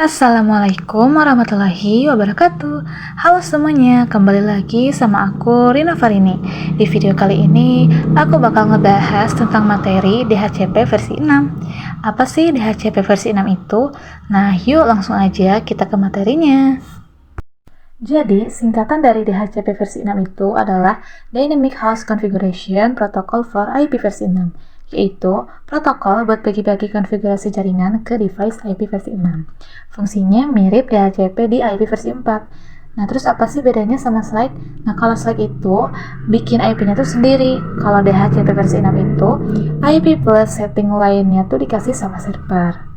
Assalamualaikum warahmatullahi wabarakatuh. Halo semuanya, kembali lagi sama aku Rina Farini. Di video kali ini aku bakal ngebahas tentang materi DHCP versi 6. Apa sih DHCP versi 6 itu? Nah, yuk langsung aja kita ke materinya. Jadi, singkatan dari DHCP versi 6 itu adalah Dynamic Host Configuration Protocol for IP versi 6, yaitu protokol buat bagi-bagi konfigurasi jaringan ke device IP versi 6. Fungsinya mirip DHCP di IP versi 4. Nah, terus apa sih bedanya sama Slide? Nah, kalau Slide itu bikin IP-nya tuh sendiri. Kalau DHCP versi 6 itu, IP plus setting lainnya tuh dikasih sama server.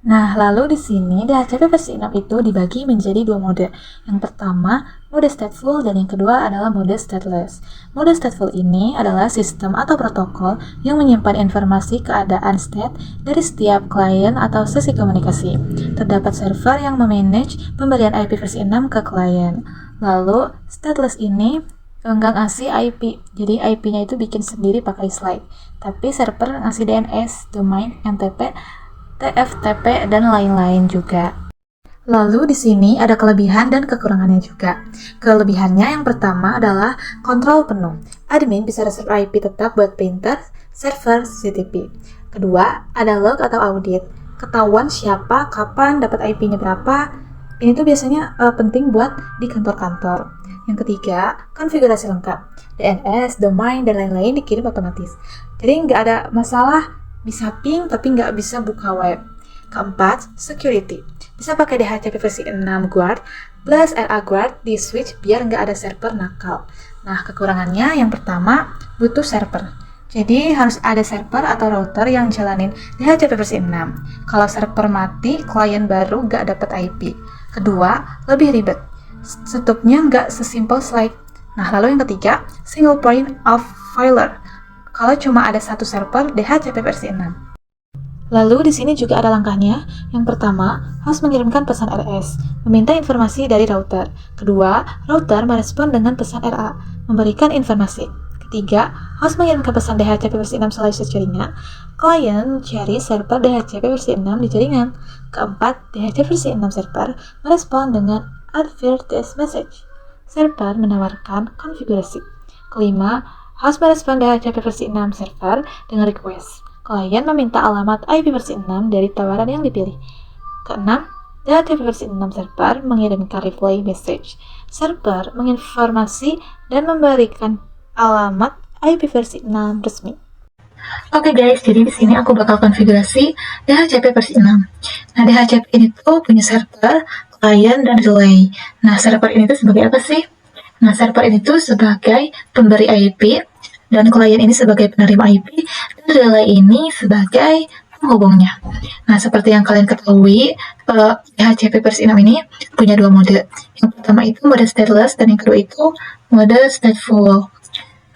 Nah, lalu di sini DHCP versi 6 itu dibagi menjadi dua mode. Yang pertama, mode stateful, dan yang kedua adalah mode stateless. Mode stateful ini adalah sistem atau protokol yang menyimpan informasi keadaan state dari setiap klien atau sesi komunikasi. Terdapat server yang memanage pemberian IP versi 6 ke klien. Lalu, stateless ini nggak ngasih IP, jadi IP-nya itu bikin sendiri pakai Slide. Tapi server ngasih DNS, domain, NTP, TFTP, dan lain-lain juga. Lalu di sini ada kelebihan dan kekurangannya juga. Kelebihannya yang pertama adalah kontrol penuh. Admin bisa reserve IP tetap buat printer, server, CCTV. Kedua, ada log atau audit. Ketahuan siapa, kapan, dapat IP-nya berapa. Ini tuh biasanya penting buat di kantor-kantor. Yang ketiga, konfigurasi lengkap. DNS, domain, dan lain-lain dikirim otomatis. Jadi nggak ada masalah bisa ping tapi nggak bisa buka web. Keempat, security. Bisa pakai DHCP versi 6 Guard plus RA Guard di switch biar nggak ada server nakal. Nah, kekurangannya yang pertama, butuh server. Jadi harus ada server atau router yang jalanin DHCP versi 6. Kalau server mati, klien baru nggak dapat IP. Kedua, lebih ribet. Setupnya nggak sesimpel Slide. Nah, lalu yang ketiga, single point of failure. Kalau cuma ada satu server DHCP versi 6. Lalu di sini juga ada langkahnya. Yang pertama, harus mengirimkan pesan RS, meminta informasi dari router. Kedua, router merespon dengan pesan RA, memberikan informasi. Ketiga, harus mengirimkan pesan DHCP versi 6 slice jaringan. Klien cari server DHCP versi 6 di jaringan. Keempat, DHCP versi 6 server merespon dengan advertise message. Server menawarkan konfigurasi. Kelima, harus merespon DHCP versi 6 server dengan request. Klien meminta alamat IP versi 6 dari tawaran yang dipilih. Keenam, DHCP versi 6 server mengirimkan reply message. Server menginformasi dan memberikan alamat IP versi 6 resmi. Oke guys, jadi di sini aku bakal konfigurasi DHCP versi 6. Nah, DHCP ini tuh punya server, klien, dan relay. Nah, server ini tuh sebagai apa sih? Nah, server ini tuh sebagai pemberi IP, dan klien ini sebagai penerima IP, dan relay ini sebagai penghubungnya. Nah, seperti yang kalian ketahui, DHCP versi 6 ini punya dua mode. Yang pertama itu mode stateless, dan yang kedua itu mode stateful.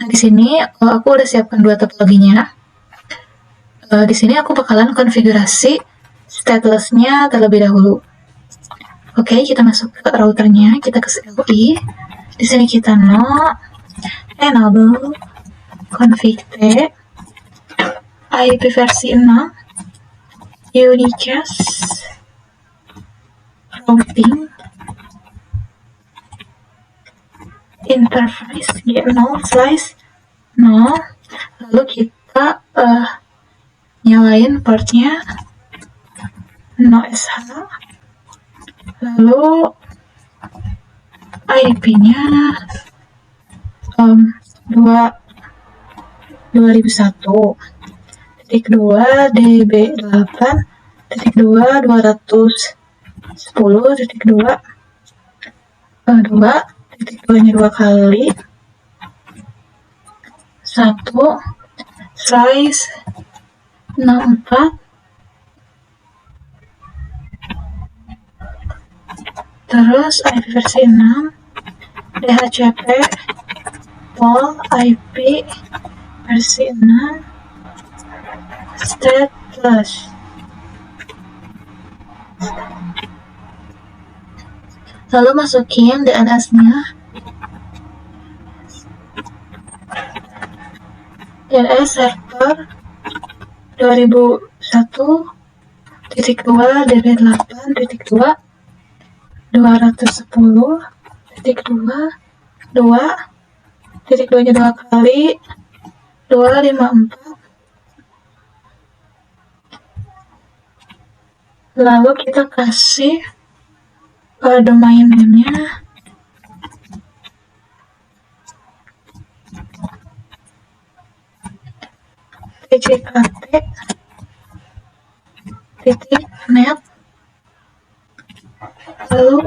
Nah, di sini aku udah siapkan dua topologinya. Di sini aku bakalan konfigurasi stateless-nya terlebih dahulu. Oke, kita masuk ke routernya, kita ke CLI. Di sini kita enable config T IP versi 6 unicast routing interface G0 slice 0, lalu kita nyalain portnya NoSH, lalu IP-nya 2001.2 db8.2 2.2.2-nya 2 kali 1 slice 64, terus IP versi 6 DHCP pol IP versi 6 stateless. Lalu masukin DNS-nya. DNS server 2001.2 titik 2 DB8 titik 2 210 titik 2 titik 2 nya 2 kali 254. Lalu kita kasih domain name-nya tckt.net, lalu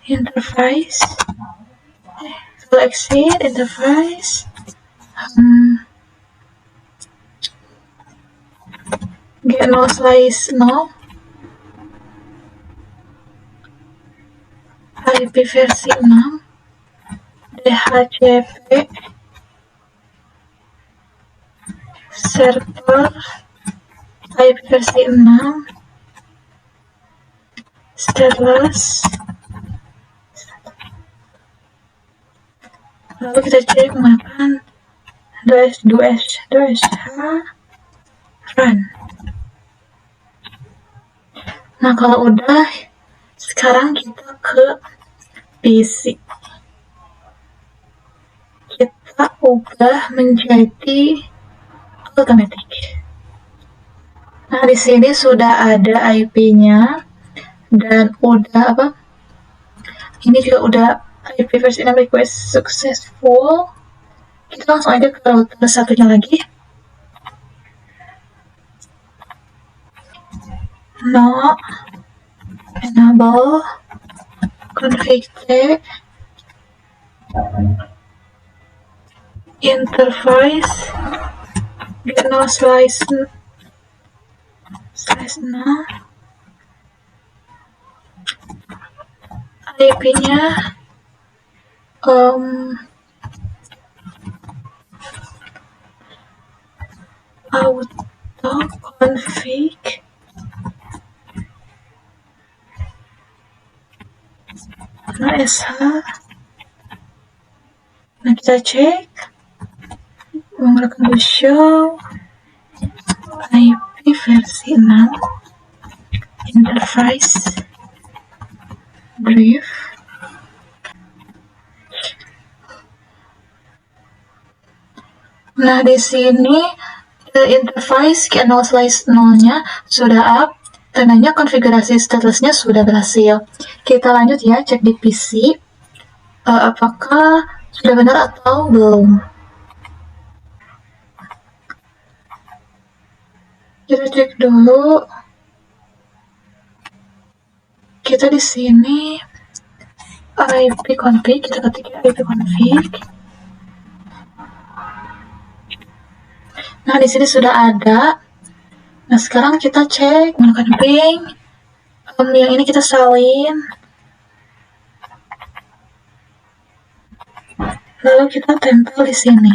interface get0/0 IP versi 6 DHCP server IP versi 6 stateless. Lalu kita cek menggunakan 2sh run. Nah, kalau udah, sekarang kita ke PC. Kita ubah menjadi automatic. Nah, di sini sudah ada IP-nya dan udah ini juga udah IP versi 6 request successful. Kita langsung aja ke router satunya lagi. No enable config interface get0/0 IP-nya auto config sh. Nah, kita cek menggunakan show IP versi 6 interface brief. Nah, di sini interface get0/0-nya sudah up, tandanya konfigurasi statusnya sudah berhasil. Kita lanjut ya, cek di PC apakah sudah benar atau belum. Kita cek dulu. Kita di sini IP config, kita ketik IP config. Nah, di sini sudah ada. Nah, sekarang kita cek menggunakan ping. Yang ini kita salin. Lalu kita tempel di sini.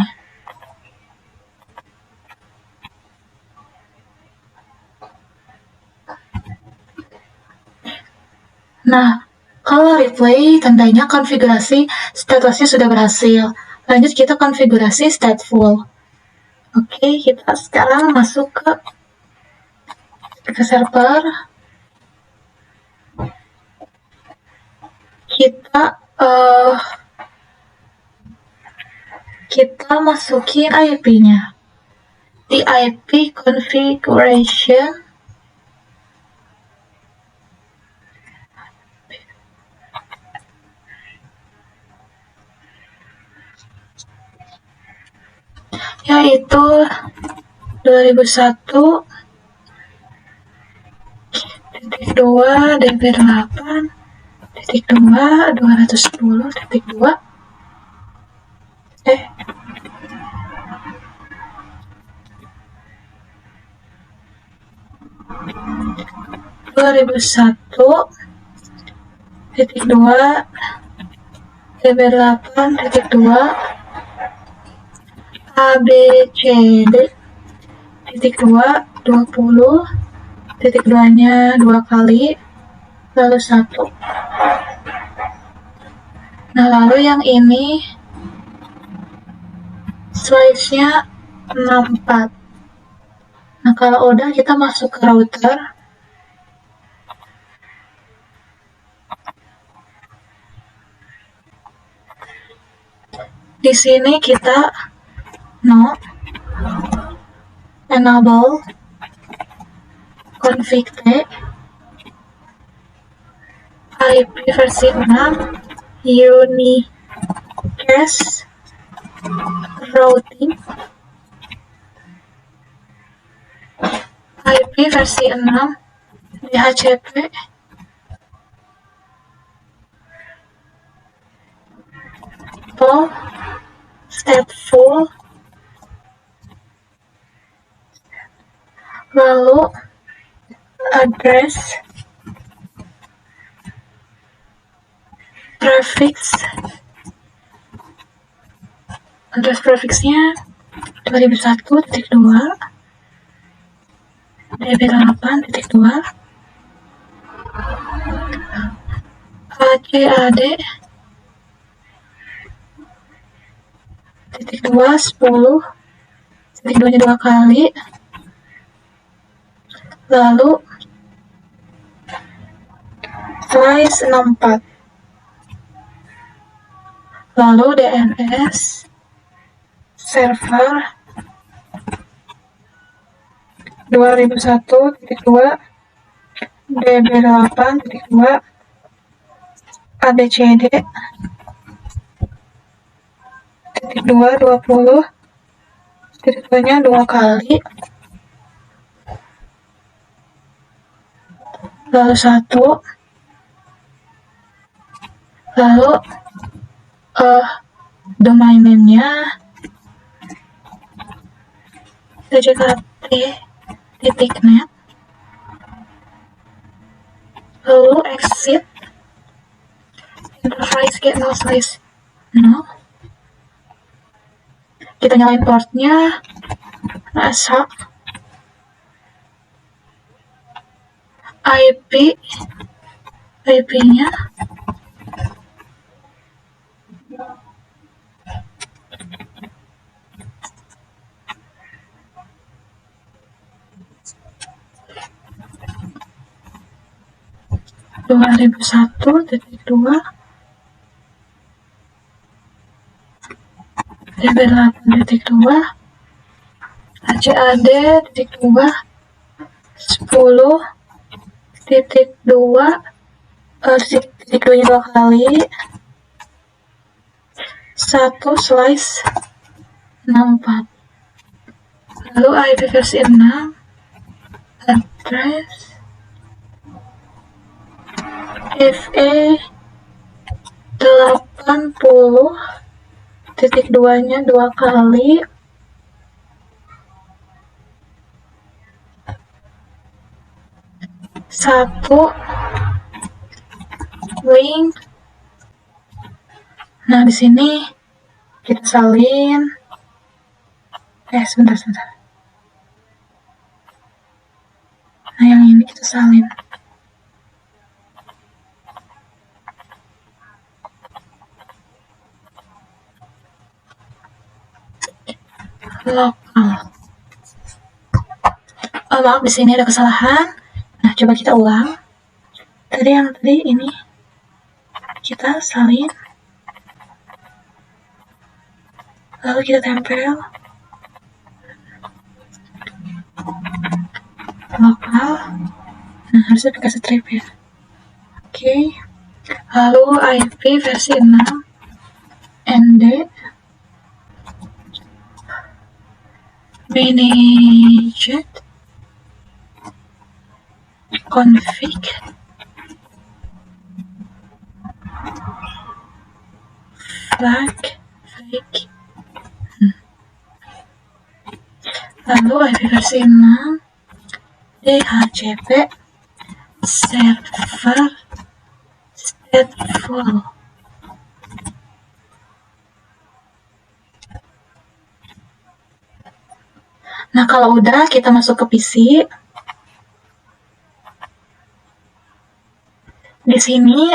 Nah, kalau replay tandanya konfigurasi statusnya sudah berhasil. Lanjut kita konfigurasi stateful. Oke, kita sekarang masuk ke server. Kita masukin IP-nya di IP configuration. Yaitu 2001.2 DB8 titik 2 210 titik 2 2001.2 DB8 titik 2 ABCD titik 2 20 titik 2 nya 2 kali lalu 1. Nah, lalu yang ini slice nya 64. Nah, kalau udah kita masuk ke router. Di sini kita enable config IP versi 6 unicast routing IP versi 6 DHCP stateful, lalu address prefixnya 2001.2 db8.2 ACAD .2 10 2 nya 2 kali, lalu slice 64, lalu DNS server 2001.2 db8.2 ABCD .2 20 nya 2 kali, lalu 1, lalu domain name-nya djkt.net, lalu exit interface get no slice no, kita nyalain portnya SH, IP-nya .2001.2 db8.2 ACAD.2 10.2 titik 2 nya 2 kali, 1 slice 64, lalu IP versi 6 address FE 80.2 nya 2 kali, 1 link. Nah, di sini kita salin. Sebentar. Nah, yang ini kita salin. Lokal. Maaf, di sini ada kesalahan. Nah, coba kita ulang. Tadi ini kita salin, lalu kita tempel lokal. Nah, harusnya pakai strip ya. Oke. Lalu IP versi 6 ND managed config flag lalu IP versi 6 DHCP server stateful. Nah, kalau udah kita masuk ke PC. Di sini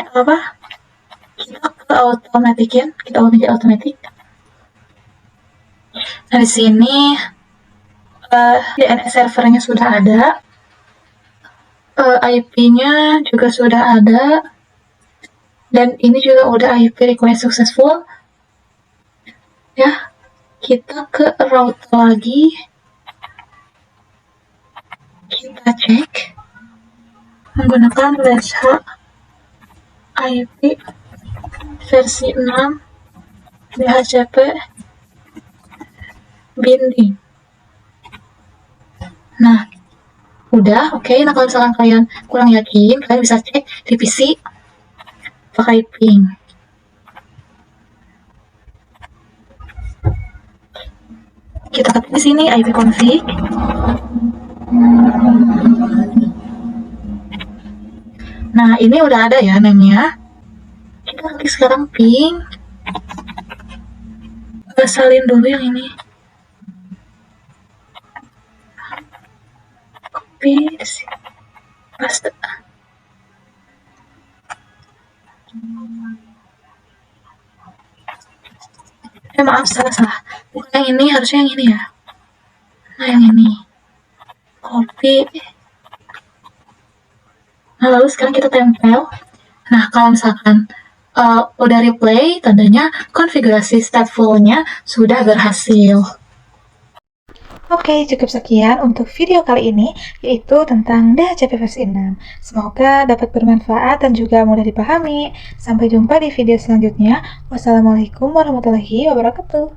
kita ke automatic ya, kita automatic. Nah, di sini DNS servernya sudah ada, IP-nya juga sudah ada, dan ini juga udah IP request successful. Ya, kita ke router lagi, kita cek menggunakan WSH IP versi 6 DHCP binding. Nah, udah, oke. Nah, kalau misalkan kalian kurang yakin, kalian bisa cek di PC pakai ping. Kita ketik di sini ipconfig. Nah, ini udah ada ya name-nya. Kita ketik sekarang ping. Salin dulu yang ini. Copy, paste. Maaf, salah. Bukan yang ini, harusnya yang ini ya. Nah, yang ini. Copy. Nah, lalu sekarang kita tempel. Nah, kalau misalkan udah replay, tandanya konfigurasi stateful-nya sudah berhasil. Oke, cukup sekian untuk video kali ini, yaitu tentang DHCP versi 6. Semoga dapat bermanfaat dan juga mudah dipahami. Sampai jumpa di video selanjutnya. Wassalamualaikum warahmatullahi wabarakatuh.